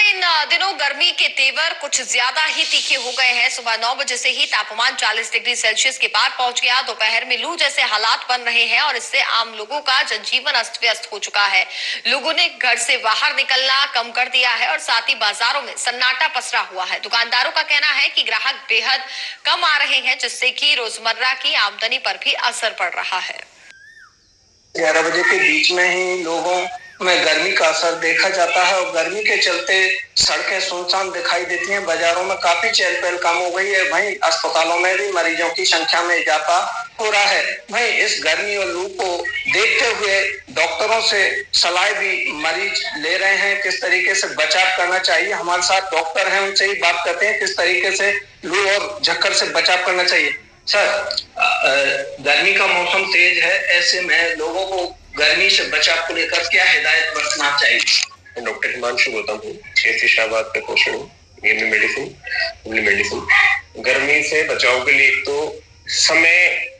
इन दिनों गर्मी के तेवर कुछ ज्यादा ही तीखे हो गए हैं। सुबह 9 बजे से ही तापमान 40 डिग्री सेल्सियस के पार पहुंच गया। दोपहर में लू जैसे हालात बन रहे हैं और इससे आम लोगों का जनजीवन अस्त व्यस्त हो चुका है। लोगों ने घर से बाहर निकलना कम कर दिया है और साथ ही बाजारों में सन्नाटा पसरा हुआ है। दुकानदारों का कहना है कि ग्राहक बेहद कम आ रहे हैं, जिससे कि रोजमर्रा की आमदनी पर भी असर पड़ रहा है। 11 बजे के बीच में ही लोगों में गर्मी का असर देखा जाता है और गर्मी के चलते सड़कें सुनसान दिखाई देती हैं। बाजारों में काफी चहल पहल कम हो गई है। वहीं अस्पतालों में भी मरीजों की संख्या में इजाफा हो रहा है। वहीं इस गर्मी और लू को देखते हुए डॉक्टरों से सलाह भी मरीज ले रहे हैं, किस तरीके से बचाव करना चाहिए। हमारे साथ डॉक्टर हैं, उनसे ही बात करते हैं किस तरीके से लू और झक्कर से बचाव करना चाहिए। सर, गर्मी का मौसम तेज है, ऐसे में लोगों को गर्मी से बचाव को लेकर क्या हिदायत बरतना चाहिए? डॉक्टर हिमांशु गौतम हूँ, शाहबाद का कोच हूँ, मेडिसिन। गर्मी से बचाव के लिए एक तो समय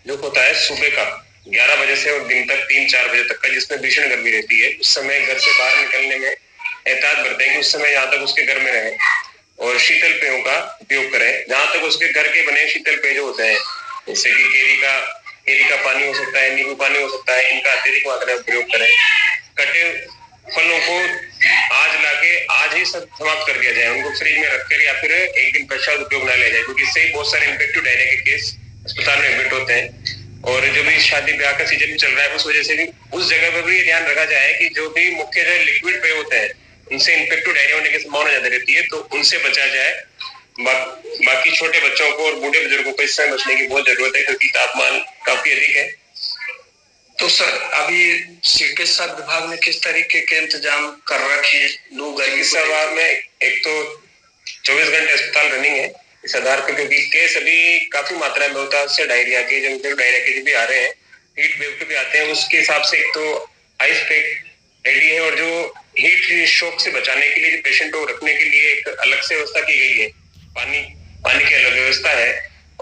जो होता है सुबह का 11 बजे से और दिन तक 3-4 बजे तक का, जिसमें भीषण गर्मी रहती है, उस समय घर से बाहर निकलने में एहतियात बरतें कि उस समय जहाँ तक उसके घर में रहे और शीतल पेयों का उपयोग करें। जहाँ तक उसके घर के बने शीतल पेय जो होते हैं, जैसे कि केरी का पानी हो सकता है, नींबू पानी हो सकता है, इनका अत्यधिक मात्रा में प्रयोग करें। कटे फलों को आज ही सब समाप्त कर दिया जाए, उनको फ्रिज में रखकर या फिर एक दिन पश्चात उपयोग न लिया जाए, क्योंकि इससे ही बहुत सारे इन्फेक्टिव डायरिया के केस अस्पताल में एडमिट होते हैं। और जो भी शादी ब्याह का सीजन चल रहा है, उस वजह से भी उस जगह पर भी ध्यान रखा जाए कि जो भी मुख्य जो लिक्विड पेय होते हैं, उनसे इन्फेक्टिव डायरिया होने की संभावना ज्यादा रहती है, तो उनसे बचा जाए। बाकी छोटे बच्चों को और बूढ़े बुजुर्गों को इससे बचने की बहुत जरूरत है, क्योंकि तापमान काफी अधिक है। तो सर, अभी चिकित्सा विभाग ने किस तरीके के इंतजाम कर रखे हैं लू गर्मी सवार में? एक तो 24 घंटे अस्पताल रनिंग है इस आधार पर, क्योंकि केस अभी काफी मात्रा में होता है। उससे डायरिया के जो भी आ रहे हैं, हीट वेव के भी आते हैं, उसके हिसाब से एक तो आइस पैक रेडी है, और जो हीट शॉक से बचाने के लिए जो पेशेंट को रखने के लिए एक अलग से व्यवस्था की गई है। पानी की अलग व्यवस्था है,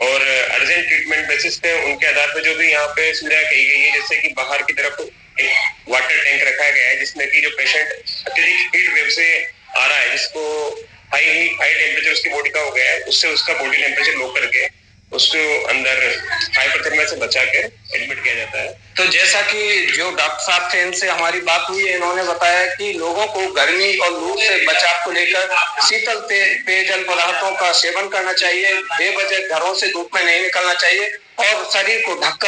और अर्जेंट ट्रीटमेंट बेसिस पे उनके आधार पर जो भी यहाँ पे सुविधा कही गई है, जैसे कि बाहर की तरफ एक वाटर टैंक रखा गया है, जिसमें कि जो पेशेंट अत्यधिक हीट वेव से आ रहा है, जिसको हाई टेम्परेचर उसकी बॉडी का हो गया है, उससे उसका बॉडी टेम्परेचर लो करके उसको अंदर हाइपोथर्मिया से बचा के एडमिट किया जाता है। तो जैसा कि जो डॉक्टर साहब थे, इनसे हमारी बात हुई है, इन्होंने बताया कि लोगों को गर्मी और लू से बचाव को लेकर शीतल पेयजल पदार्थों का सेवन करना चाहिए, बेवजह घरों से धूप में नहीं निकलना चाहिए और शरीर को ढककर